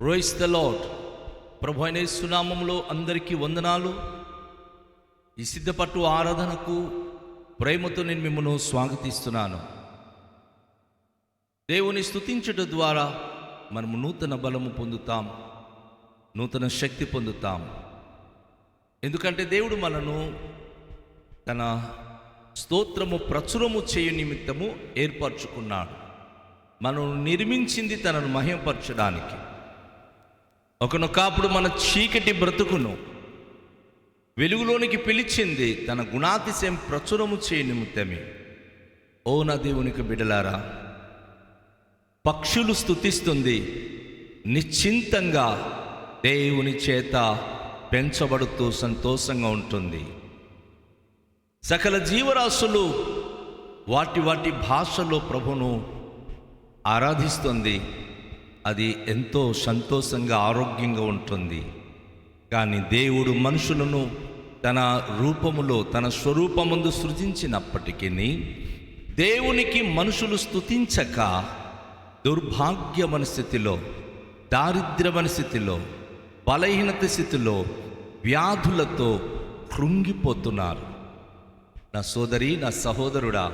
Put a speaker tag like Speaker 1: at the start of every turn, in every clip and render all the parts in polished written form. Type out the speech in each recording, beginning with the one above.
Speaker 1: Praise the lord. ప్రభు అయిన యేసు నామములో అందరికీ వందనాలు. ఈ సిద్ధపట్టు ఆరాధనకు ప్రేమతో నేను మిమ్మల్ని స్వాగతిస్తున్నాను. దేవుని స్తుతించుట ద్వారా మనము నూతన బలము పొందుతాం, నూతన శక్తి పొందుతాం. ఎందుకంటే దేవుడు మనను తన స్తోత్రము ప్రచురము చేయు నిమిత్తము ఏర్పరచుకున్నాడు. మనం నిర్మించింది తనను మహిమపరచడానికి. ఒకనొకప్పుడు మన చీకటి బ్రతుకును వెలుగులోనికి పిలిచింది తన గుణాతిశయం ప్రచురము చేయ నిమిత్తమే. ఓ నా దేవునికి బిడలారా, పక్షులు స్తుతిస్తుంది, నిశ్చింతంగా దేవుని చేత పెంచబడుతూ సంతోషంగా ఉంటుంది. సకల జీవరాశులు వాటి వాటి భాషలో ప్రభును ఆరాధిస్తుంది. అది ఎంతో సంతోషంగా ఆరోగ్యంగా ఉంటుంది. కానీ దేవుడు మనుషులను తన రూపములో తన స్వరూపమందు సృజించినప్పటికీ దేవునికి మనుషులు స్తుతించక దుర్భాగ్యమైన స్థితిలో, దారిద్ర్యమైన స్థితిలో, బలహీనత స్థితిలో, వ్యాధులతో కృంగిపోతున్నారు. నా సోదరి, నా సహోదరుడా,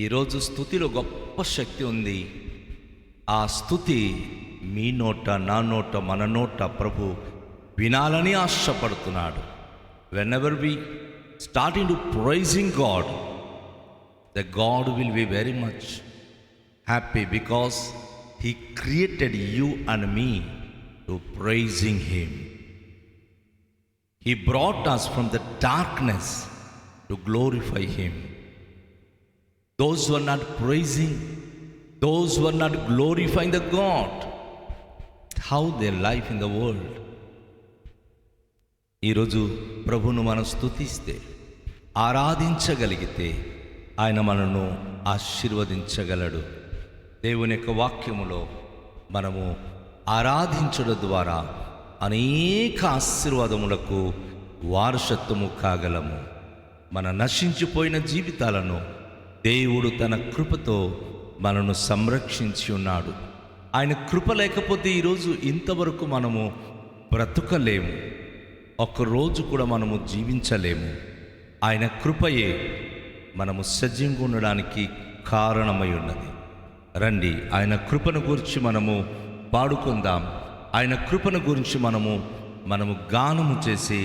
Speaker 1: ఈరోజు స్తుతిలో గొప్ప శక్తి ఉంది. ఆ స్తుతి మీ నోట, నా నోట, మన నోట ప్రభు వినాలని ఆశపడుతున్నాడు. whenever we start into praising God, the God will be very much happy because He created you and me to praising Him. He brought us from the darkness to glorify Him. Those who are not praising, those who are not glorifying the God, how their life in the world. ఈరోజు ప్రభును మనం స్తుతిస్తే, ఆరాధించగలిగితే ఆయన మనను ఆశీర్వదించగలడు. దేవుని యొక్క వాక్యములో మనము ఆరాధించడం ద్వారా అనేక ఆశీర్వాదములకు వారసత్వము కాగలము. మన నశించిపోయిన జీవితాలను దేవుడు తన కృపతో మనను సంరక్షించి ఉన్నాడు. ఆయన కృప లేకపోతే ఈరోజు ఇంతవరకు మనము బ్రతుకలేము, ఒక్కరోజు కూడా మనము జీవించలేము. ఆయన కృపయే మనము సజీవంగా ఉండడానికి కారణమై ఉన్నది. రండి, ఆయన కృపను గురించి మనము పాడుకుందాం. ఆయన కృపను గురించి మనము గానము చేసి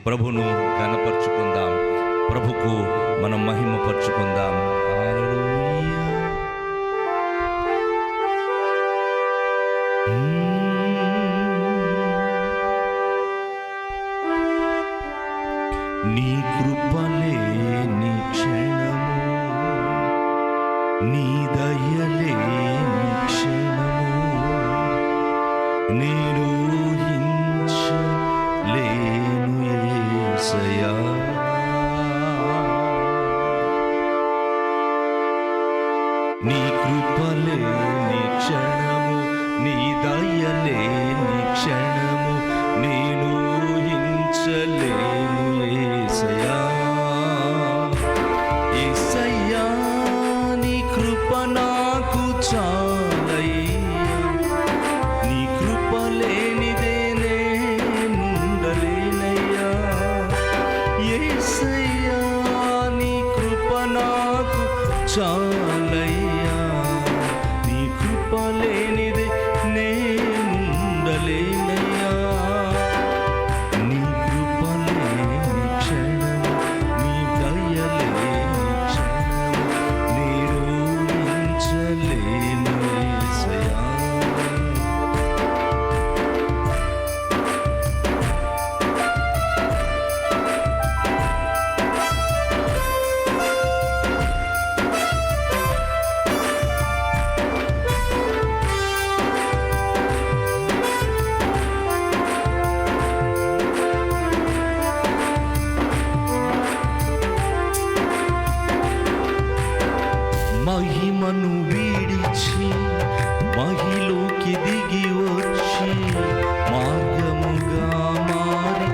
Speaker 1: ప్రభును ఘనపరుచుకుందాం, ప్రభుకు మనం మహిమపరుచుకుందాం. నీ కృపలే నీ క్షణము, నీ దయలే నీ క్షణము, నేను ఊహించలేను యేసయ్యా. నీ కృపలే నీ క్షణము, నీ దయలే నీ క్షణము, నేను ఊహించలేను యేసయ్యా. యేసయ్యా, నీ కృప నాకు చాలయ్యా, నీ కృప లేనిదే నేనుండలేనయ్యా. యేసయ్యా, నీ కృప నాకు చాలయ్యా, నీ కృప లేనిదే నేనుండలేనయ్యా. నీ కృపలే నీ క్షణము, నీ దయలే నీ క్షణము, నేను ఊహించలేను యేసయ్యా. మహిమను వీడిచి మహిలోకి దిగి వచ్చి మార్గముగా మారి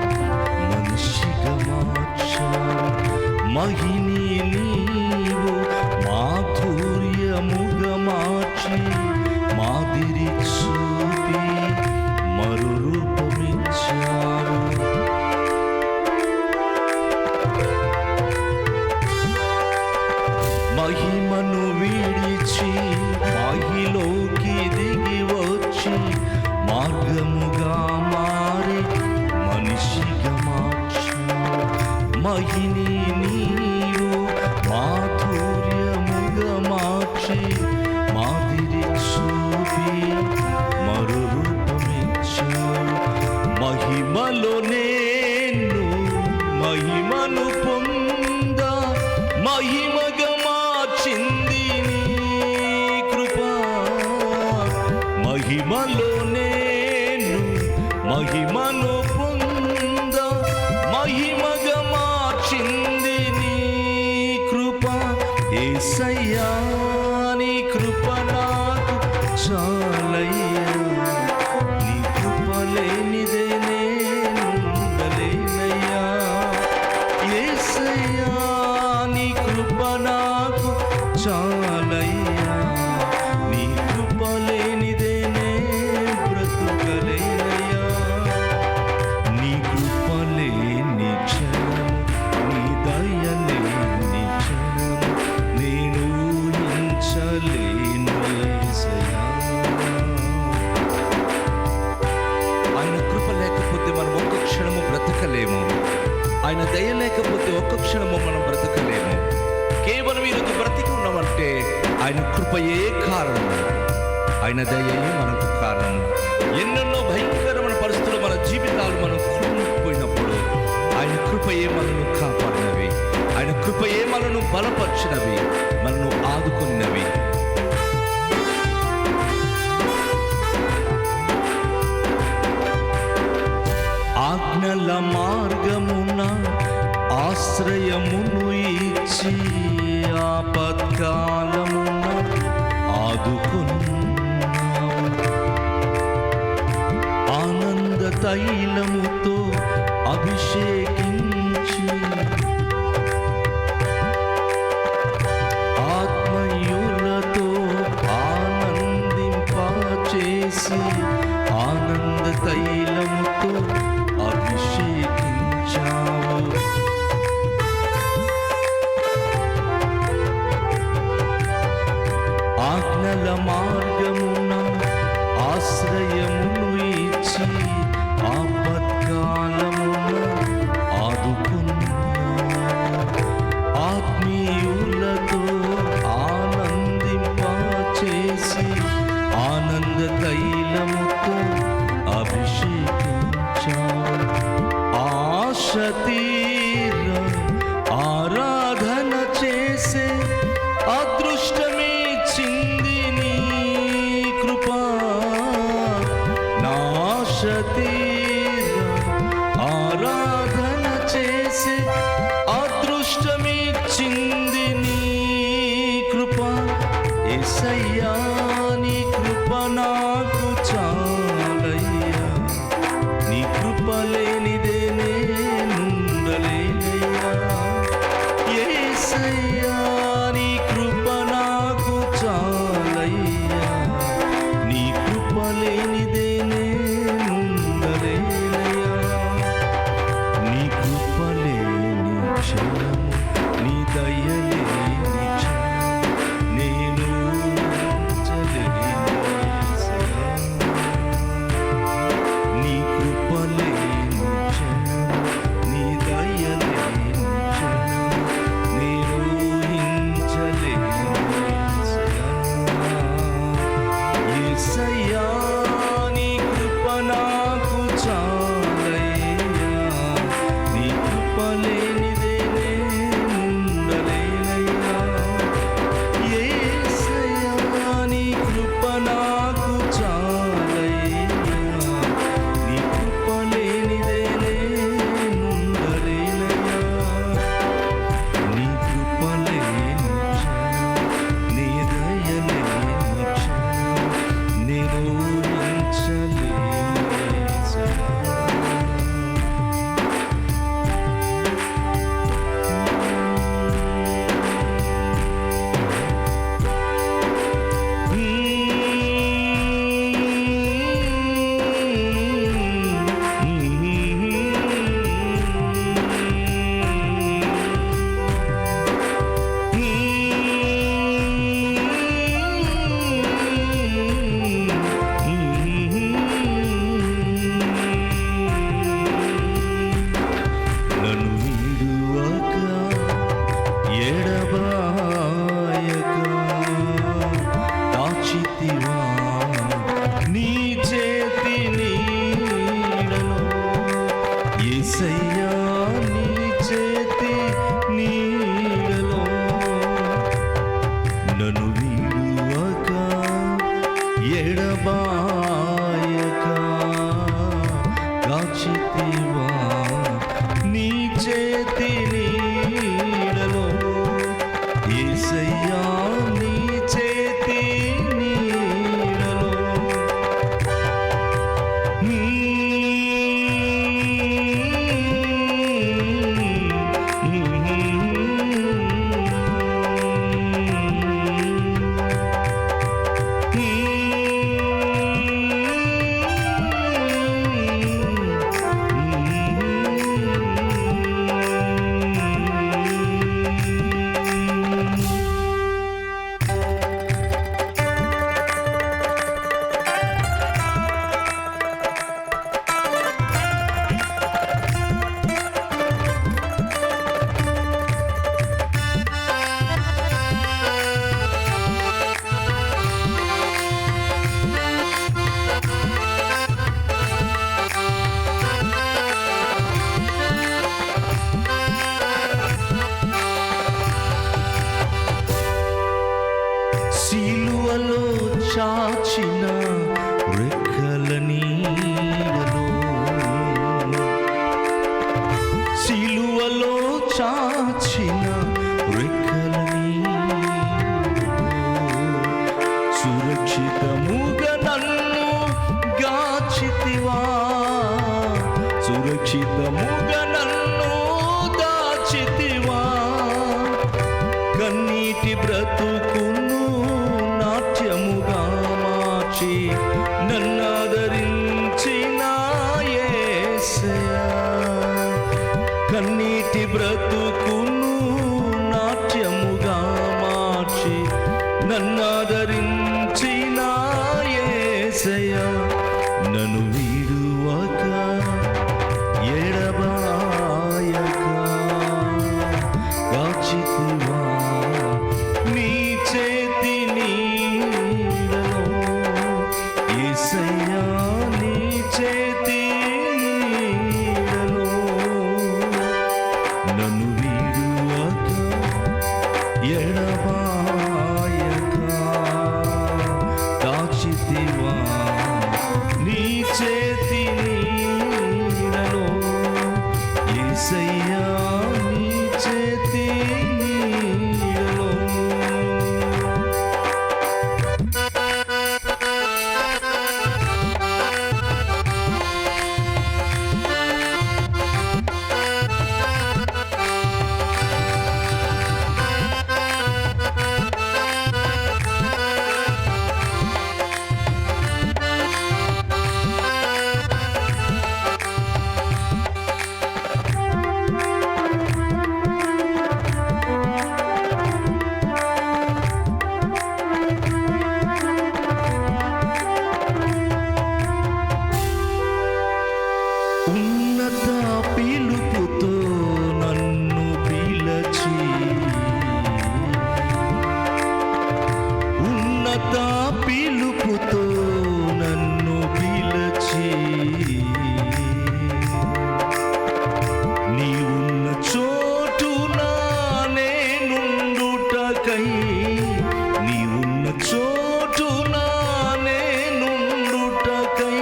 Speaker 1: మనిషిగా మార్చావు. మహిని నీవు మాధుర్యముగా మార్చి మాదిరి చూపి వాహిని నీవు మాధుర్యముగా మార్చి మాదిరి చూపి మరు రూపమిచ్చావు. మహిమలో నేను మహిమను పొంద మహిమగా మార్చింది నీ కృప. మహిమలో నేను మహిమను పొంద మహిమగా మార్చింది నీ కృప. యేసయ్యా నీ కృప నాకు చాలయ్యా, నీ కృప లేనిదే నేనుండలేనయ్యా. యేసయ్యా నీ కృప నాకు చాలయ్యా, నీ కృప లేనిదే నే బ్రతుకలేనయ్యా. నీ కృప లేని క్షణం, నీ దయ లేని క్షణం నేను ఊహించలేను యేసయ్యా. ఆయన కృప లేకపోతే మనం ఒక్క క్షణము బ్రతకలేము. ఆయన దయ లేకపోతే ఒక్క క్షణము మనం బ్రతకలేము. కేవలం ఈరోజు బ్రతికి ఉన్నామంటే ఆయన కృపయే కారణం, ఆయన దయయే మనకు కారణం. ఎన్నెన్నో భయంకరమైన పరిస్థితులు మన జీవితాలు మనం కూలిపోయినప్పుడు ఆయన కృపయే మనను కాపాడినవి, ఆయన కృపయే మనను బలపరిచినవి, మనను ఆదుకున్నవి. ఆజ్ఞల మార్గమున ఆశ్రయమును ఇచ్చి ఆపత్కాలమున ఆదుకున్నావు. ఆనంద తైలముతో అభిషేకించి ఆత్మయులతో ఆనందింపచేసి ఆనంద తైలముతో అభిషేకించావు. ఆజ్ఞల మార్గమున ఆశ్రయమును ఇచ్చి ఆపత్కాలమున ఆదుకున్నావు. ఆత్మీయులతో ఆనందింపచేసి ఆనంద తైలముతో అభిషేకించావు. ఆశ తీర ఆరాధన చేసే అదృష్టమే చింది నీ కృప. నాశ తీర ఆరాధన చేసే అదృష్టమే చింది నీ కృప. యేసయ్యా నీ కృప నాకు చాలయ్యా, నీ కృప లేనిదే నేనుండలేనయ్యా. యేసయ్యా నీ కృప నాకు చాలయ్యా, నీ కృప లేనిదే నేనుండలేనయ్యా. నీ కృప లేని క్షణం, నీ దయ లేని క్షణం నేను ఊహించలేను యేసయ్యా. నీ కృప లేని క్షణం, నీ దయ లేని క్షణం నేను ఊహించలేను యేసయ్యా. యేసయ్యా నీ సురక్షితముగా నన్ను దాచితివా, కన్నీటి బ్రతుకును నాట్యముగా మార్చి నన్నాదరించిన యేసయ్యా. కన్నీటి బ్రతుకును నాట్యముగా మార్చి నన్నాదరించిన యేసయ్యా. నన్ను వీడువక ఎడబాయక కాచితివా నీ చేతి నీడలో, యేసయ్యా నీ చేతి నీడలో. నన్ను వీడువక ఎడబాయక కాచితివా నీ చేతి నీడలో, యేసయ్యా నీ చేతి నీడలో. ఉన్నత పిలుపుతో నన్ను పిలచి, ఉన్నత పిలుపుతో నన్ను పిలచి, నీవున్న చోటున నేనుండుటకై, నీవున్న చోటున నేనుండుటకై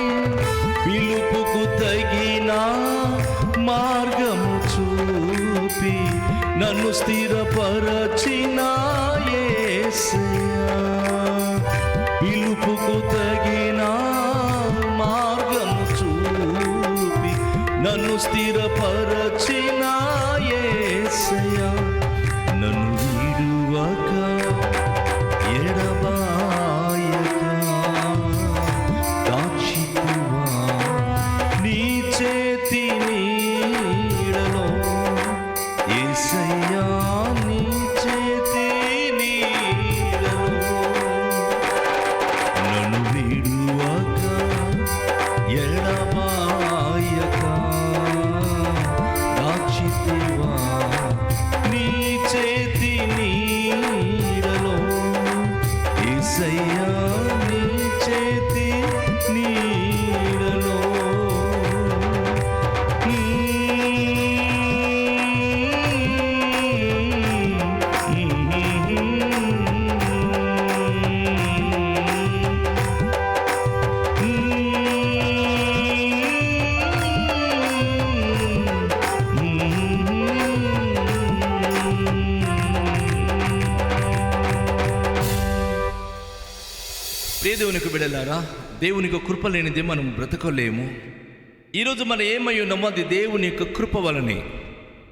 Speaker 1: పిలుపుకు తగిన మార్గము చూపి నన్ను స్థిరపరచిన యేసయ్యా. పిలుపుకు తగిన మార్గము చూపి నన్ను స్థిరపరచిన యేసయ్యా. నన్ను వీడువక ఎడబాయక కాచితివా నీ చేతి నీడలో, యేసయ్యా నీ చేతి నీడలో. నన్ను వీడువక ఎడబాయక కాచితివా నీ చేతి నీడలో, యేసయ్యా నీ చేతి నీడలో. దేవునికి బిడ్డలారా, దేవునికి కృప లేనిది మనం బ్రతకలేము. ఈరోజు మనం ఏమై ఉన్నామో అది దేవుని యొక్క కృప వలనే.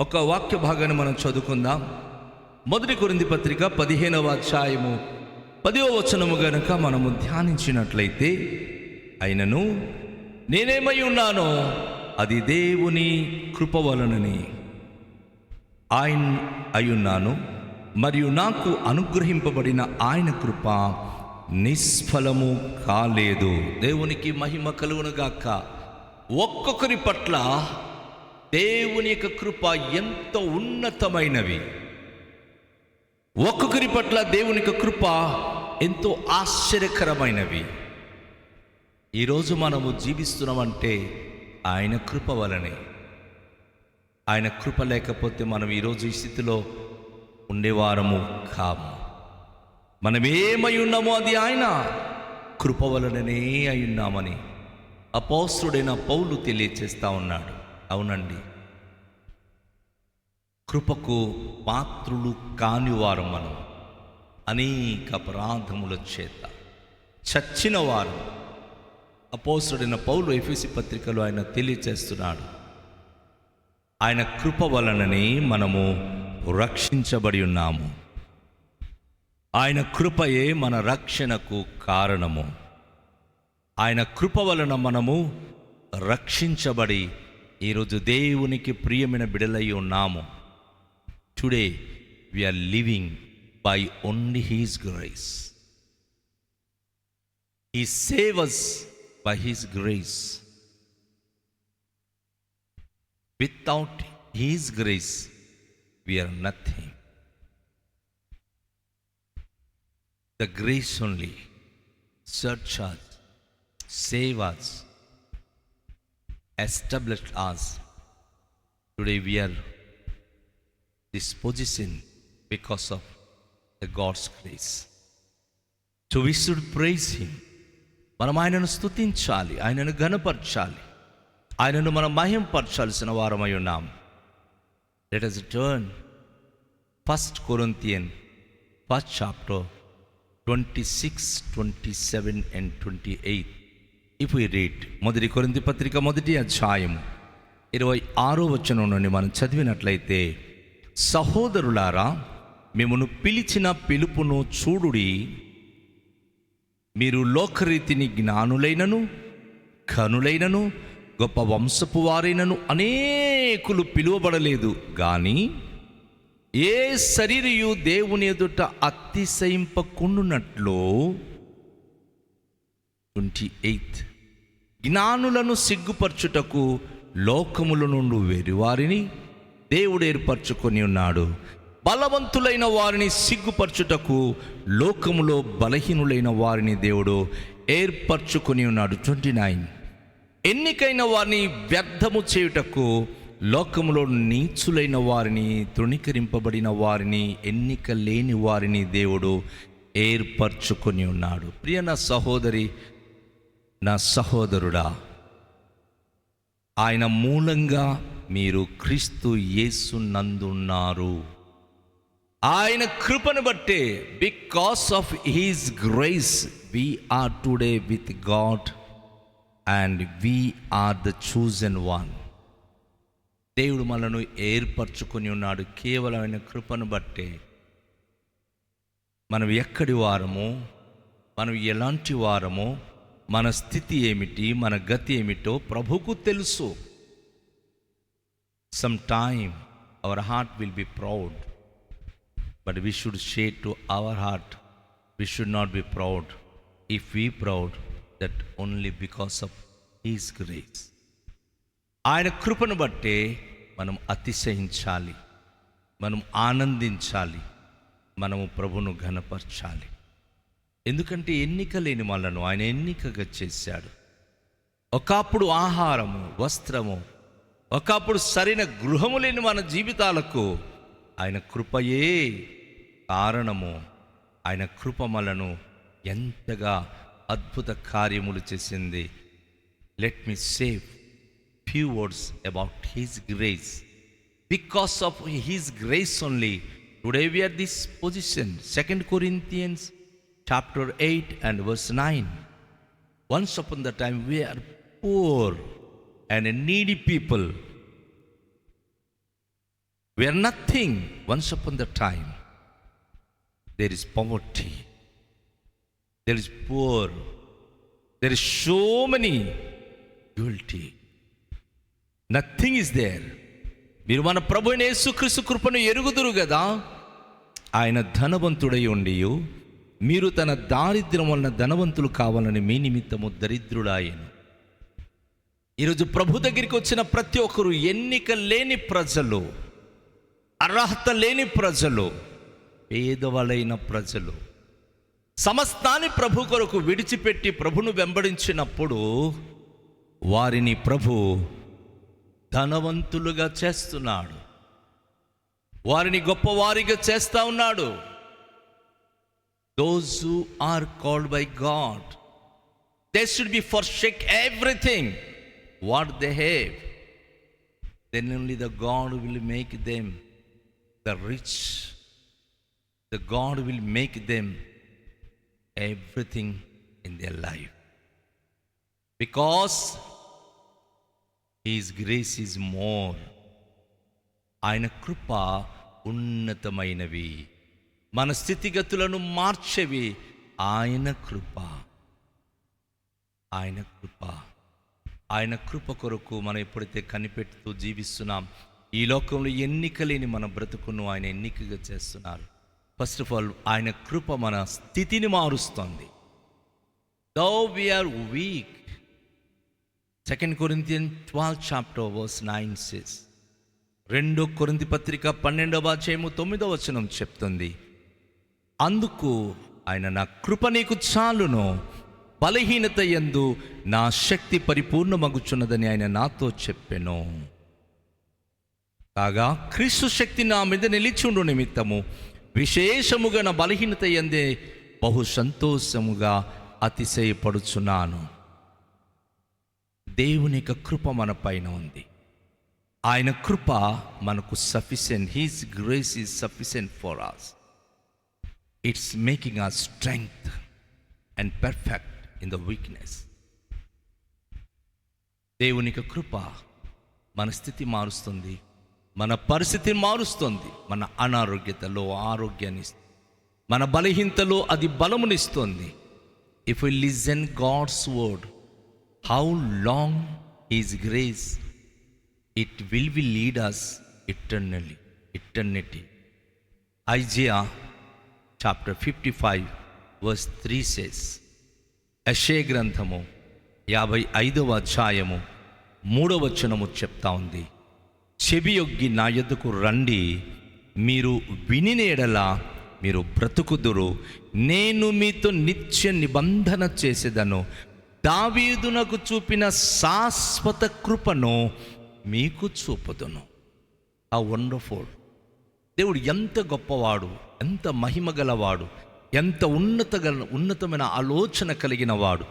Speaker 1: ఒక వాక్య భాగాన్ని మనం చదువుకుందాం. 1 కొరింథీ పత్రిక 15వ అధ్యాయము 10వ వచనము గనుక మనము ధ్యానించినట్లయితే, అయినను నేనేమై ఉన్నానో అది దేవుని కృప వలనని ఆయన అయ్యున్నాను, మరియు నాకు అనుగ్రహింపబడిన ఆయన కృప నిష్ఫలము కాలేదు. దేవునికి మహిమ కలుగునుగాక. ఒక్కొక్కరి పట్ల దేవుని యొక్క కృప ఎంతో ఉన్నతమైనవి. ఒక్కొక్కరి పట్ల దేవుని యొక్క కృప ఎంతో ఆశ్చర్యకరమైనవి. ఈరోజు మనము జీవిస్తున్నామంటే ఆయన కృప వలనే. ఆయన కృప లేకపోతే మనం ఈరోజు ఈ స్థితిలో ఉండేవారము కాము. మనం ఏమై ఉన్నామో అది ఆయన కృప వలననే అయి ఉన్నామని అపోస్తలుడైన పౌలు తెలియచేస్తా ఉన్నాడు. అవునండి, కృపకు పాత్రులు కానివారు మనం అనేక అపరాధముల చేత చచ్చిన వారు. అపోస్తలుడైన పౌలు ఎఫెసీ పత్రికలో ఆయన తెలియచేస్తున్నాడు, ఆయన కృప వలననే మనము రక్షించబడి ఉన్నాము. ఆయన కృపయే మన రక్షణకు కారణము. ఆయన కృప వలన మనము రక్షించబడి ఈరోజు దేవునికి ప్రియమైన బిడలై ఉన్నాము. Today we are living by only His grace. He saved us by His grace. Without His grace, we are nothing. The grace only search us, save us, established us. Today we are this position because of the God's grace. So we should praise Him. మనం ఆయనను స్తుతించాలి, ఆయనను ఘనపరచాలి, ఆయనను మనం మహింపరచాల్సిన వారమై ఉన్నాం. Let us turn 1 Corinthians 1st chapter 26, 27 and 28. If we read మొదటి కొరింథీ పత్రిక మొదటి అధ్యాయం 26వ వచనం నుండి మనం చదివినట్లయితే, సహోదరులారా, మిమ్మును పిలిచిన పిలుపును చూడుడి. మీరు లోకరీతిని జ్ఞానులైనను ఘనులైనను గొప్ప వంశపు వారైనను అనేకులు పిలువబడలేదు గాని ఏ శరీరయు దేవుని ఎదుట అతిశయింపకుండునట్లు 28 జ్ఞానులను సిగ్గుపరచుటకు లోకముల నుండి వెరివారిని దేవుడు ఏర్పరచుకొని ఉన్నాడు. బలవంతులైన వారిని సిగ్గుపరచుటకు లోకములో బలహీనులైన వారిని దేవుడు ఏర్పరచుకొని ఉన్నాడు. 29 ఎన్నికైన వారిని వ్యర్థము చేయుటకు లోకములో నీచులైన వారిని, తృణీకరింపబడిన వారిని, ఎన్నిక లేని వారిని దేవుడు ఏర్పరచుకొని ఉన్నాడు. ప్రియ నా సహోదరి, నా సహోదరుడా, ఆయన మూలంగా మీరు క్రీస్తు యేసు నందున్నారు. ఆయన కృపను బట్టే, because of his grace we are today with God and we are the chosen one. దేవుడు మనను ఏర్పరచుకొని ఉన్నాడు కేవలం ఆయన కృపను బట్టే. మనం ఎక్కడి వారమో, మనం ఎలాంటి వారమో, మన స్థితి ఏమిటి, మన గతి ఏమిటో ప్రభువుకు తెలుసు. Sometime our heart will be proud, but we should say to our heart, we should not be proud. If we proud, that only because of His grace. ఆయన కృపను బట్టే మనం అతిశయించాలి, మనం ఆనందించాలి, మనము ప్రభును ఘనపరచాలి. ఎందుకంటే ఎన్నిక లేని వాళ్ళను ఆయన ఎన్నికగా చేశాడు. ఒకప్పుడు ఆహారము, వస్త్రము, ఒకప్పుడు సరైన గృహము లేని మన జీవితాలకు ఆయన కృపయే కారణము. ఆయన కృప మనలను ఎంతగా అద్భుత కార్యములు చేసింది. Let me say few words about His grace. Because of His grace only, today we are this position. 2 Corinthians chapter 8 and verse 9. Once upon the time we are poor and needy people. We are nothing. Once upon the time there is poverty, there is poor, there is so many guilty. Nothing is there. మీరు మన ప్రభువైన యేసుక్రీస్తు కృపను ఎరుగుదురు కదా. ఆయన ధనవంతుడై ఉండి మీరు తన దారిద్ర్యం వలన ధనవంతులు కావాలని మీ నిమిత్తము దరిద్రుడాయను. ఈరోజు ప్రభు దగ్గరికి వచ్చిన ప్రతి ఒక్కరు ఎన్నిక లేని ప్రజలు, అర్హత లేని ప్రజలు, పేదవాళ్ళైన ప్రజలు. సమస్తాన్ని ప్రభు కొరకు విడిచిపెట్టి ప్రభును వెంబడించినప్పుడు వారిని ప్రభు ధనవంతులుగా చేస్తున్నాడు, వారిని గొప్పవారిగా చేస్తా ఉన్నాడు. Those who are called by God, they should be forsake everything what they have. Then only the God will make them the rich. The God will make them everything in their life. Because His grace is more. ఆయన కృప ఉన్నతమైనవి, మన స్థితిగతులను మార్చేవి ఆయన కృప. ఆయన కృప, ఆయన కృప కొరకు మనం ఎప్పుడైతే కనిపెడుతూ జీవిస్తున్నాం, ఈ లోకంలో ఎన్నిక లేని మన బ్రతుకును ఆయన ఎన్నికగా చేస్తున్నారు. ఫస్ట్ ఆఫ్ ఆల్ ఆయన కృప మన స్థితిని మారుస్తుంది. Though we are weak, 2 Corinthians 12 chapter verse 9 says, 2 కొరింథీ పత్రిక 12వ అధ్యాయము 9వ వచనం చెప్తుంది, అందుకు ఆయన నా కృప నీకు చాలును, బలహీనత యందు నా శక్తి పరిపూర్ణమగుచున్నదని ఆయన నాతో చెప్పెను. కాగా క్రీస్తు శక్తి నా మీద నిలిచుండు నిమిత్తము విశేషముగా నా బలహీనత యందే బహు సంతోషముగా అతిశయపడుచున్నాను. దేవుని యొక్క కృప మన పైన ఉంది. ఆయన కృప మనకు sufficient. His grace is sufficient for us. It's making us strength and perfect in the weakness. దేవుని యొక్క కృప మన స్థితి మారుస్తుంది, మన పరిస్థితిని మారుస్తుంది. మన అనారోగ్యతలో ఆరోగ్యాన్ని ఇస్తుంది, మన బలహీనతలో అది బలమునిస్తుంది. If we listen God's word, how long His grace, it will lead us eternity. Isaiah chapter 55 verse 3 says, యెషయా గ్రంథము 55వ అధ్యాయము 3వ వచనము చెప్తా ఉంది, చెవియొగ్గి నా యొద్దకు రండి, మీరు వినిన ఎడల మీరు బ్రతుకుదురు, నేను మీతో నిత్య నిబంధన చేసేదను, దావీదునకు చూపిన శాశ్వత కృపను మీకు చూపుదును. ఆ వండర్ఫుల్ దేవుడు ఎంత గొప్పవాడు, ఎంత మహిమ గలవాడు, ఎంత ఉన్నతమైన ఆలోచన కలిగిన వాడు.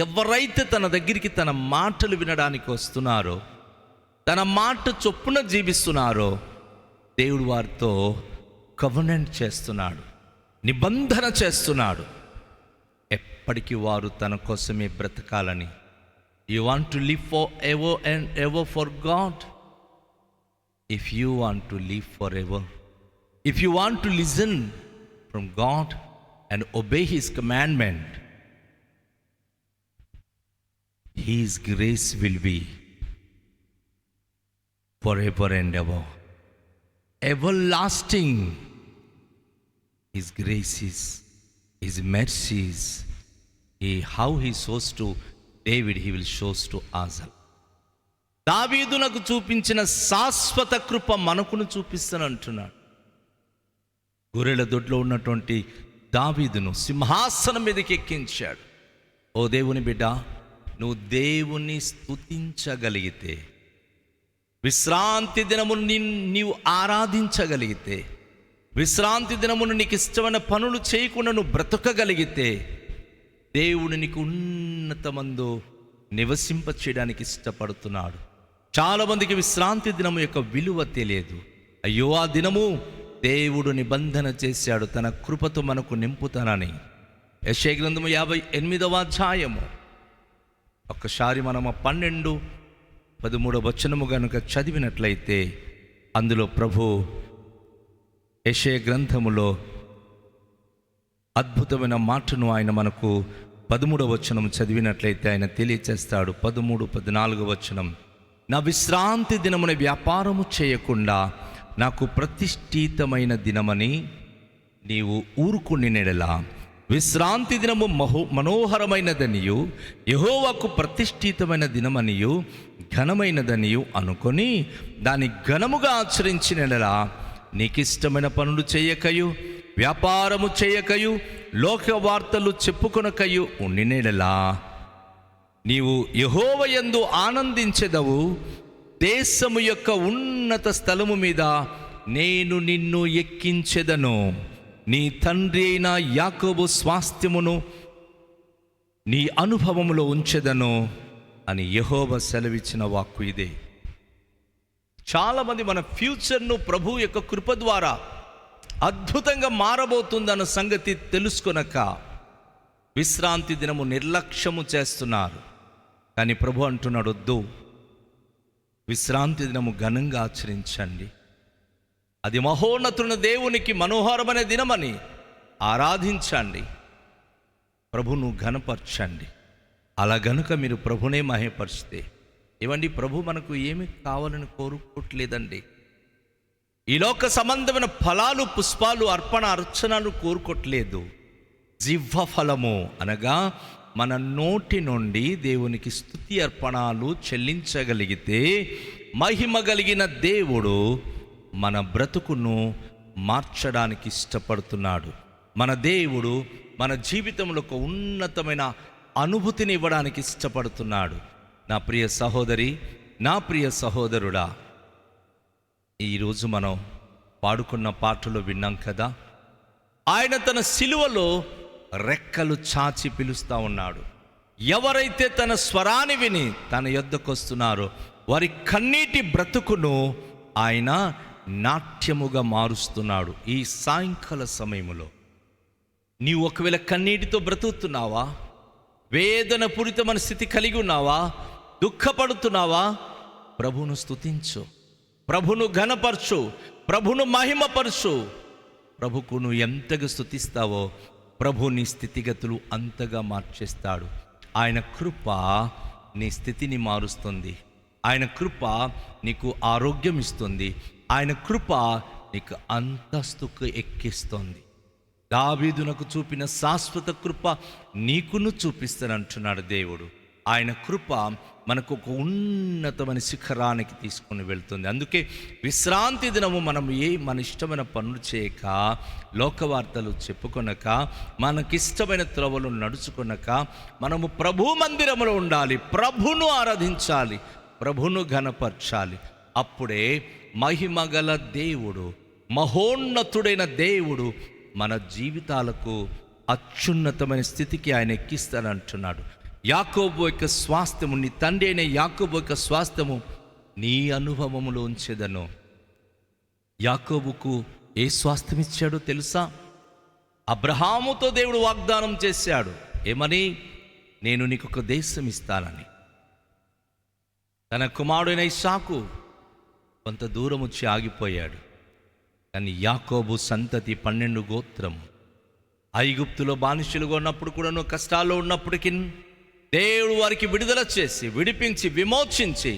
Speaker 1: ఎవరైతే తన దగ్గరికి తన మాటలు వినడానికి వస్తున్నారో, తన మాట చొప్పున జీవిస్తున్నారో, దేవుడు వారితో కవెనెంట్ చేస్తున్నాడు, నిబంధన చేస్తున్నాడు. ఎప్పటికీ వారు తన కోసమే బ్రతకాలని. You want to live for ever and ever for God. If you want to live for ever, if you want to listen from God and obey his commandment, his grace will be forever and ever, everlasting. His graces, His mercies, how He shows to David, He will shows to us. దావీదునకు చూపించిన శాశ్వత కృప మనకును చూపిస్తానంటున్నాడు. గొర్రెల దొడ్లో ఉన్నటువంటి దావీదును సింహాసనం మీదకి ఎక్కించాడు. ఓ దేవుని బిడ్డ, నువ్వు దేవుని స్తుతించగలిగితే, విశ్రాంతి దినమును నీవు ఆరాధించగలిగితే, విశ్రాంతి దినమును నీకు ఇష్టమైన పనులు చేయకుండా నువ్వు బ్రతకగలిగితే, దేవుడు నీకు ఉన్నతమందు నివసింప చేయడానికి ఇష్టపడుతున్నాడు. చాలామందికి విశ్రాంతి దినము యొక్క విలువ తెలియదు. అయ్యో, ఆ దినము దేవుడు నిబంధన చేశాడు తన కృపతో మనకు నింపుతానని. యెషయా గ్రంథము 58వ అధ్యాయము ఒక్కసారి మనం 12-13 వచనము కనుక చదివినట్లయితే, అందులో ప్రభు యెషయా గ్రంథములో అద్భుతమైన మాటను ఆయన మనకు 13వ వచనం చదివినట్లయితే ఆయన తెలియచేస్తాడు. 13-14 వచనం, నా విశ్రాంతి దినమున వ్యాపారము చేయకుండా నాకు ప్రతిష్ఠితమైన దినమని నీవు ఊరుకునినెడలా, విశ్రాంతి దినము మనోహరమైనదనియు యెహోవాకు ప్రతిష్ఠితమైన దినమనియు ఘనమైనదనియు అనుకొని దాన్ని ఘనముగా ఆచరించినెడలా, నీకిష్టమైన పనులు చేయకయు వ్యాపారము చేయకయు లోక వార్తలు చెప్పుకొనకయు ఉండినెడలా, నీవు యెహోవా యందు ఆనందించెదవు. దేశము యొక్క ఉన్నత స్థలము మీద నేను నిన్ను ఎక్కించెదను, నీ తండ్రి అయిన యాకోబు స్వాస్థ్యమును నీ అనుభవములో ఉంచెదను అని యెహోవా సెలవిచ్చిన వాక్కు ఇదే. చాలామంది మన ఫ్యూచర్ను ప్రభు యొక్క కృప ద్వారా అద్భుతంగా మారబోతుందన్న సంగతి తెలుసుకొనక విశ్రాంతి దినము నిర్లక్ష్యము చేస్తున్నారు. కానీ ప్రభు అంటున్నాడు, వద్దు, విశ్రాంతి దినము ఘనంగా ఆచరించండి, అది మహోన్నతుని దేవునికి మనోహరమైన దినమని ఆరాధించండి, ప్రభును ఘనపరచండి. అలా గనుక మీరు ప్రభునే మహిమపరిస్తే, ఏమండి, ప్రభు మనకు ఏమి కావాలని కోరుకోవట్లేదండి. ఈ లోక సంబంధమైన ఫలాలు, పుష్పాలు, అర్పణ, అర్చనలు కోరుకోవట్లేదు. జిహ్వ ఫలము అనగా మన నోటి నుండి దేవునికి స్తుతి అర్పణలు చెల్లించగలిగితే మహిమ కలిగిన దేవుడు మన బ్రతుకును మార్చడానికి ఇష్టపడుతున్నాడు. మన దేవుడు మన జీవితంలో ఒక ఉన్నతమైన అనుభూతిని ఇవ్వడానికి ఇష్టపడుతున్నాడు. నా ప్రియ సహోదరి, నా ప్రియ సహోదరుడా, ఈరోజు మనం పాడుకున్న పాటలు విన్నాం కదా. ఆయన తన సిలువలో రెక్కలు చాచి పిలుస్తూ ఉన్నాడు. ఎవరైతే తన స్వరాన్ని విని తన యొద్దకు వస్తున్నారో వారి కన్నీటి బ్రతుకును ఆయన నాట్యముగా మారుస్తున్నాడు. ఈ సాయంకాల సమయంలో నీవు ఒకవేళ కన్నీటితో బ్రతుకుతున్నావా, వేదన పూరితమైన స్థితి కలిగి ఉన్నావా, దుఃఖపడుతున్నావా, ప్రభును స్తుతించు, ప్రభును ఘనపరచు, ప్రభును మహిమపరచు. ప్రభుకు నువ్వు ఎంతగా స్తుతిస్తావో ప్రభు నీ స్థితిగతులు అంతగా మార్చేస్తాడు. ఆయన కృప నీ స్థితిని మారుస్తుంది. ఆయన కృప నీకు ఆరోగ్యం ఇస్తుంది. ఆయన కృప నీకు అంతస్తుకు ఎక్కిస్తుంది. దావీదునకు చూపిన శాశ్వత కృప నీకును చూపిస్తానంటున్నాడు దేవుడు. ఆయన కృప మనకు ఒక ఉన్నతమైన శిఖరానికి తీసుకుని వెళ్తుంది. అందుకే విశ్రాంతి దినము మనం మన ఇష్టమైన పనులు చేయక, లోకవార్తలు చెప్పుకొనక, మనకిష్టమైన త్రోవలు నడుచుకొనక మనము ప్రభు మందిరంలో ఉండాలి, ప్రభును ఆరాధించాలి, ప్రభును ఘనపరచాలి. అప్పుడే మహిమగల దేవుడు, మహోన్నతుడైన దేవుడు మన జీవితాలకు అత్యున్నతమైన స్థితికి ఆయన ఎక్కిస్తానంటున్నాడు. యాకోబు యొక్క స్వాస్థ్యము, నీ తండ్రి అయిన యాకోబు యొక్క స్వాస్థ్యము నీ అనుభవములో ఉంచేదను. యాకోబుకు ఏ స్వాస్థ్యం ఇచ్చాడో తెలుసా? అబ్రహాముతో దేవుడు వాగ్దానం చేశాడు. ఏమని? నేను నీకు ఒక దేశం ఇస్తానని. తన కుమారుడైన ఇస్సాకు కొంత దూరం వచ్చి ఆగిపోయాడు. కానీ యాకోబు సంతతి 12 గోత్రము ఐగుప్తులో బానిసలుగా ఉన్నప్పుడు కూడాను, కష్టాల్లో ఉన్నప్పటికీ దేవుడు వారికి విడుదల చేసి, విడిపించి, విమోచించి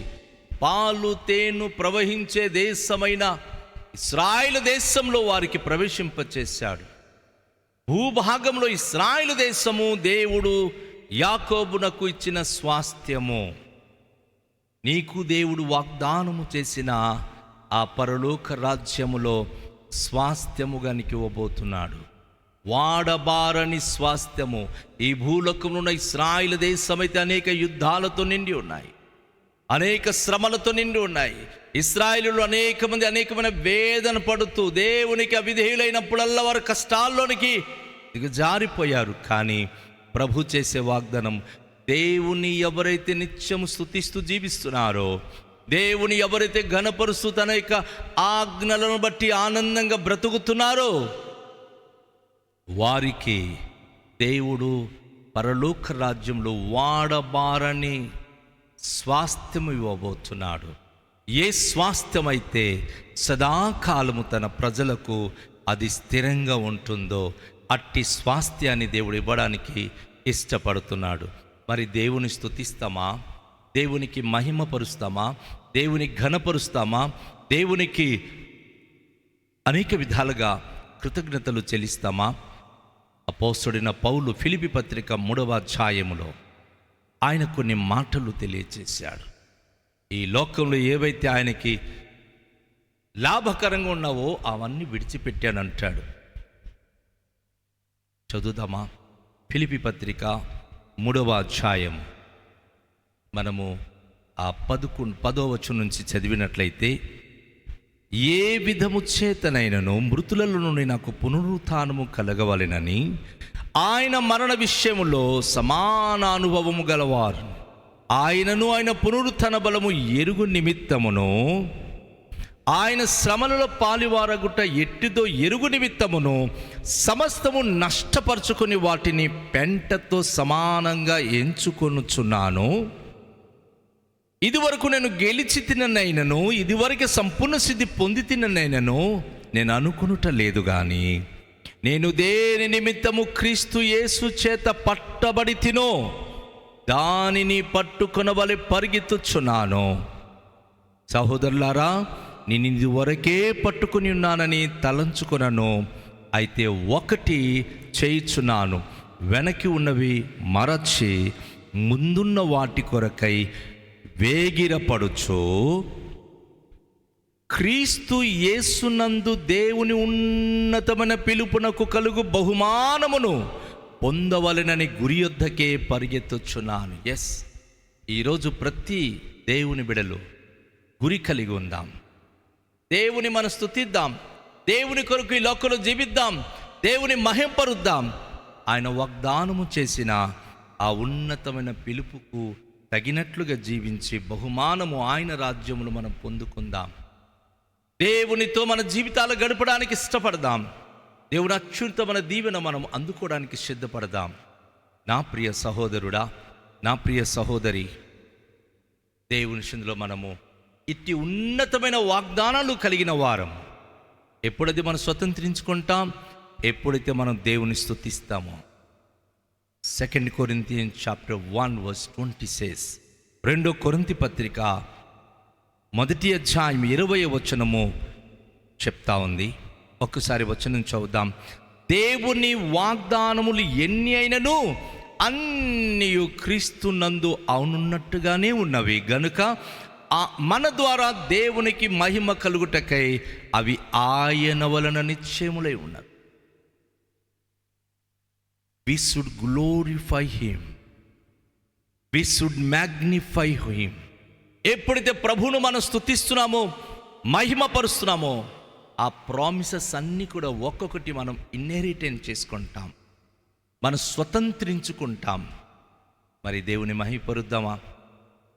Speaker 1: పాలు తేను ప్రవహించే దేశమైన ఇశ్రాయేలు దేశంలో వారికి ప్రవేశింపచేశాడు. భూభాగంలో ఇశ్రాయేలు దేశము దేవుడు యాకోబునకు ఇచ్చిన స్వాస్థ్యము. నీకు దేవుడు వాగ్దానము చేసిన ఆ పరలోక రాజ్యములో స్వాస్థ్యముగా నీకు ఇవ్వబోతున్నాడు. వాడబారని స్వాస్థ్యము. ఈ భూలోకంలో ఉన్న ఇశ్రాయేలు దేశం అయితే అనేక యుద్ధాలతో నిండి ఉన్నాయి, అనేక శ్రమలతో నిండి ఉన్నాయి. ఇశ్రాయేలులో అనేకమైన వేదన పడుతూ దేవునికి అవిధేయులైనప్పుడల్లా వారు కష్టాల్లోనికి దిగజారిపోయారు. కానీ ప్రభు చేసే వాగ్దానం, దేవుని ఎవరైతే నిత్యము స్తుతిస్తూ జీవిస్తున్నారో, దేవుని ఎవరైతే ఘనపరుస్తూ తన యొక్క ఆజ్ఞలను బట్టి ఆనందంగా బ్రతుకుతున్నారో వారికి దేవుడు పరలోక రాజ్యంలో వాడబారని స్వాస్థ్యము ఇవ్వబోతున్నాడు. ఏ స్వాస్థ్యమైతే సదాకాలము తన ప్రజలకు అది స్థిరంగా ఉంటుందో అట్టి స్వాస్థ్యాన్ని దేవుడు ఇవ్వడానికి ఇష్టపడుతున్నాడు. మరి దేవుని స్తుతిస్తామా? దేవునికి మహిమపరుస్తామా? దేవుని ఘనపరుస్తామా? దేవునికి అనేక విధాలుగా కృతజ్ఞతలు చెల్లిస్తామా? అపోస్తలుడైన పౌలు ఫిలిప్పీ పత్రిక 3వ అధ్యాయములో ఆయన కొన్ని మాటలు తెలియజేశాడు. ఈ లోకంలో ఏవైతే ఆయనకి లాభకరంగా ఉన్నావో అవన్నీ విడిచిపెట్టానంటాడు. చదువుదామా? ఫిలిప్పీ పత్రిక 3వ అధ్యాయం మనము ఆ 10వ వచనం నుంచి చదివినట్లయితే, ఏ విధము చేతనైనను మృతులలో నుండి నాకు పునరుత్థానము కలగవలెనని ఆయన మరణ విషయములో సమాన అనుభవము గలవారు, ఆయనను ఆయన పునరుత్థాన బలము ఎరుగు నిమిత్తమును, ఆయన శ్రమలలో పాలివారగుట ఎట్టిదో ఎరుగు నిమిత్తమును సమస్తము నష్టపరుచుకుని వాటిని పెంటతో సమానంగా ఎంచుకొనుచున్నాను. ఇదివరకు నేను గెలిచి తిననైనను, ఇదివరకు సంపూర్ణ సిద్ధి పొంది తిననైనను నేను అనుకునుట లేదు గాని, నేను దేని నిమిత్తము క్రీస్తు యేసు చేత పట్టబడి తినో దానిని పట్టుకొనవలె పరిగెత్తుచున్నాను. సహోదరులారా, నేను ఇదివరకే పట్టుకుని ఉన్నానని తలంచుకొనను. అయితే ఒకటి చేయుచున్నాను, వెనక్కి ఉన్నవి మరచి ముందున్న వాటి కొరకై వేగిరపడుచు క్రీస్తు యేసునందు దేవుని ఉన్నతమైన పిలుపునకు కలుగు బహుమానమును పొందవలెనని గురి యొద్దకే పరిగెత్తుచున్నాను. ఎస్, ఈరోజు ప్రతి దేవుని బిడలు గురి కలిగి ఉందాం. దేవుని మనం స్తుతిద్దాం, దేవుని కొరకు ఈ లోకంలో జీవిద్దాం, దేవుని మహింపరుద్దాం. ఆయన వాగ్దానము చేసిన ఆ ఉన్నతమైన పిలుపుకు తగినట్లుగా జీవించి బహుమానము ఆయన రాజ్యమును మనం పొందుకుందాం. దేవునితో మన జీవితాలు గడపడానికి ఇష్టపడదాం. దేవుని అత్యున్నతమైన దీవెన మనం అందుకోవడానికి సిద్ధపడదాం. నా ప్రియ సహోదరుడా, నా ప్రియ సహోదరి, దేవుని సందులో మనము ఇట్టి ఉన్నతమైన వాగ్దానాలు కలిగిన వారం. ఎప్పుడైతే మనం స్వతంత్రించుకుంటాం, ఎప్పుడైతే మనం దేవుని స్తుతిస్తామో. 2 Corinthians chapter 1 verse 20 says, 2 కొరింథీ పత్రిక 1వ అధ్యాయం 20వ వచనము చెప్తా ఉంది. ఒక్కసారి వచనం చదువుదాం. దేవుని వాగ్దానములు ఎన్ని అయినను అన్నియు క్రీస్తునందు అవునున్నట్టుగానే ఉన్నవి గనుక మన ద్వారా దేవునికి మహిమ కలుగుటకై అవి ఆయన వలన నిశ్చయములై ఉన్నవి. We should glorify him. We should magnify him. ఎప్పుడైతే ప్రభువును మనం స్తుతిస్తున్నామో, మహిమపరుస్తున్నామో, ఆ ప్రామిసెస్ అన్నీ కూడా ఒక్కొక్కటి మనం ఇన్హెరిటెన్స్ చేసుకుంటాం, మనం స్వతంత్రించుకుంటాం. మరి దేవుని మహిమపరుద్దామా?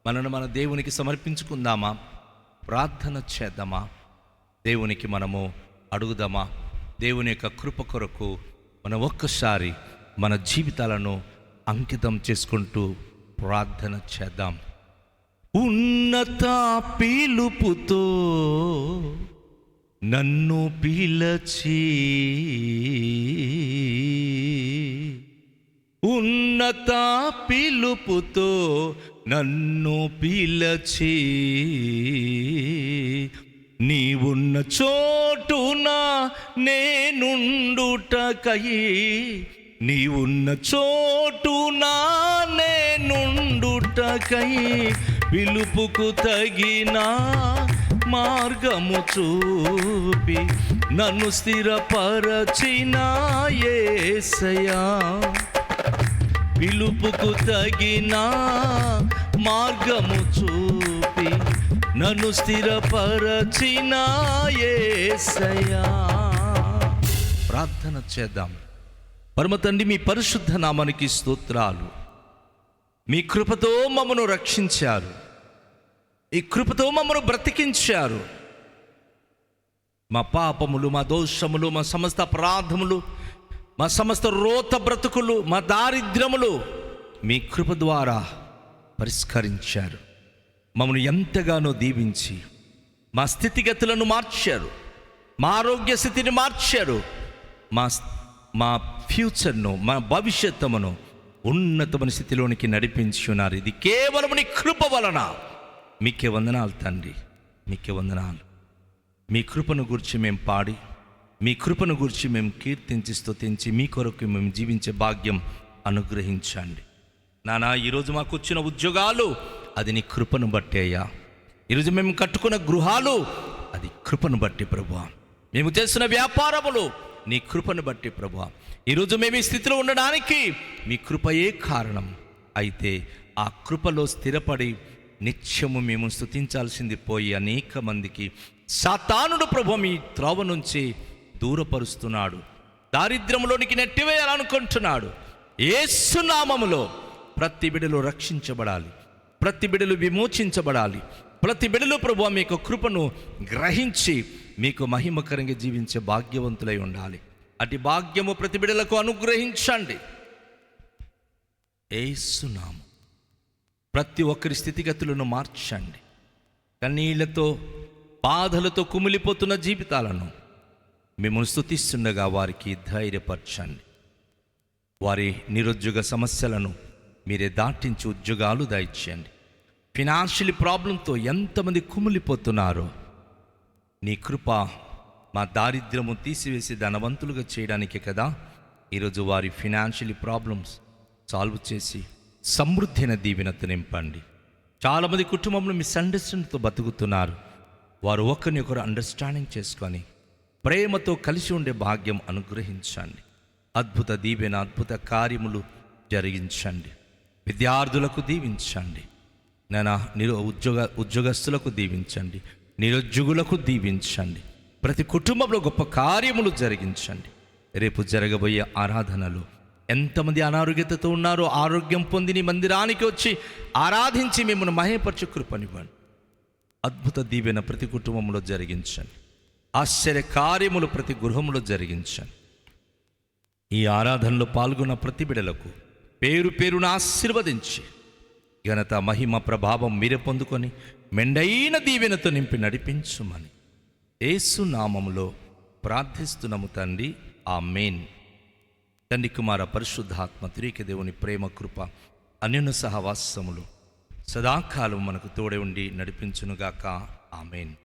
Speaker 1: మనను మన దేవునికి సమర్పించుకుందామా? ప్రార్థన చేద్దామా? దేవునికి మనము అడుగుదామా? దేవుని యొక్క కృప కొరకు మనం ఒక్కసారి మన జీవితాలను అంకితం చేసుకుంటూ ప్రార్థన చేద్దాం. ఉన్నత పిలుపుతో నన్ను పిలచి, ఉన్నత పిలుపుతో నన్ను పిలచి, నీవున్న చోటున నేనుండుటకై, నీవున్న చోటున నేనుండుటకై పిలుపుకు తగిన మార్గము చూపి నన్ను స్థిరపరచిన యేసయ్యా, పిలుపుకు తగిన మార్గము చూపి నన్ను స్థిరపరచిన యేసయ్యా. ప్రార్థన చేద్దాం. పరమ తండ్రి, మీ పరిశుద్ధ నామానికి స్తోత్రాలు. మీ కృపతో మమ్మను రక్షించారు, ఈ కృపతో మమ్మను బ్రతికించారు. మా పాపములు, మా దోషములు, మా సమస్త అపరాధములు, మా సమస్త రోత బ్రతుకులు, మా దారిద్ర్యములు మీ కృప ద్వారా పరిష్కరించారు. మమ్మల్ని ఎంతగానో దీవించి మా స్థితిగతులను మార్చారు, మా ఆరోగ్య స్థితిని మార్చారు, మా ఫ్యూచర్ను, మా భవిష్యత్తును ఉన్నతమైన స్థితిలోనికి నడిపించి ఉన్నారు. ఇది కేవలం నీ కృప వలన. మీకే వందనాలు తండ్రి, మీకే వందనాలు. మీ కృపను గురించి మేము పాడి, మీ కృపను గురించి మేము కీర్తించి స్తుతించి మీ కొరకు మేము జీవించే భాగ్యం అనుగ్రహించండి నానా. ఈరోజు మాకు వచ్చిన ఉద్యోగాలు అది నీ కృపను బట్టి అయ్యా. ఈరోజు మేము కట్టుకున్న గృహాలు అది కృపను బట్టి ప్రభువా. మేము చేస్తున్న వ్యాపారములు నీ కృపను బట్టి ప్రభువా. ఈరోజు మేము ఈ స్థితిలో ఉండడానికి మీ కృపయే కారణం. అయితే ఆ కృపలో స్థిరపడి నిత్యము మేము స్తుతించాల్సింది పోయి అనేక మందికి సాతానుడు ప్రభు మీ త్రోవ నుంచి దూరపరుస్తున్నాడు, దారిద్ర్యంలోనికి నెట్టివేయాలనుకుంటున్నాడు. యేసు నామములో ప్రతి బిడలు రక్షించబడాలి, ప్రతి బిడలు విమోచించబడాలి, ప్రతి బిడలు ప్రభువా మీ యొక్క కృపను గ్రహించి మీకు మహిమకరంగా జీవించే భాగ్యవంతులై ఉండాలి. అటు భాగ్యము ప్రతి బిడలకు అనుగ్రహించండి. యేసు నామం ప్రతి ఒక్కరి స్థితిగతులను మార్చండి. కన్నీళ్లతో బాధలతో కుమిలిపోతున్న జీవితాలను మిమ్మల్ని స్తుతిస్తుండగా వారికి ధైర్యపరచండి. వారి నిరుద్యోగ సమస్యలను మీరే దాటించి ఉద్యోగాలు దయచేయండి. ఫినాన్షియల్ ప్రాబ్లంతో ఎంతమంది కుమిలిపోతున్నారో నీ కృప మా దారిద్ర్యము తీసివేసి ధనవంతులుగా చేయడానికే కదా ఈరోజు వారి ఫినాన్షియల్ ప్రాబ్లమ్స్ సాల్వ్ చేసి సమృద్ధి అయిన దీవెనతో నింపండి. చాలామంది కుటుంబంలో మిస్అండర్స్టాండింగ్తో బతుకుతున్నారు. వారు ఒకరిని ఒకరు అండర్స్టాండింగ్ చేసుకొని ప్రేమతో కలిసి ఉండే భాగ్యం అనుగ్రహించండి. అద్భుత దీవెన, అద్భుత కార్యములు జరిగించండి. విద్యార్థులకు దీవించండి. ఉద్యోగస్తులకు దీవించండి. నిరుద్యోగులకు దీవించండి. ప్రతి కుటుంబంలో గొప్ప కార్యములు జరిగించండి. రేపు జరగబోయే ఆరాధనలో ఎంతమంది అనారోగ్యతతో ఉన్నారో ఆరోగ్యం పొంది నీ మందిరానికి వచ్చి ఆరాధించి మిమ్మల్ని మహేపరచు కృపనివ్వండి. అద్భుత దీవెన ప్రతి కుటుంబంలో జరిగించండి. ఆశ్చర్య కార్యములు ప్రతి గృహంలో జరిగించండి. ఈ ఆరాధనలో పాల్గొన్న ప్రతి బిడలకు పేరు పేరును ఆశీర్వదించి ఘనత, మహిమ, ప్రభావం మీరే పొందుకొని మెండైన దీవెనతో నింపి నడిపించుమని యేసు నామములో ప్రార్థిస్తున్నాము తండ్రి. ఆమేన్. తండ్రి, కుమార, పరిశుద్ధాత్మ త్రియేక దేవుని ప్రేమ, కృప, అన్యోన్య సహవాసములు సదాకాలం మనకు తోడే ఉండి నడిపించునుగాక. ఆమేన్.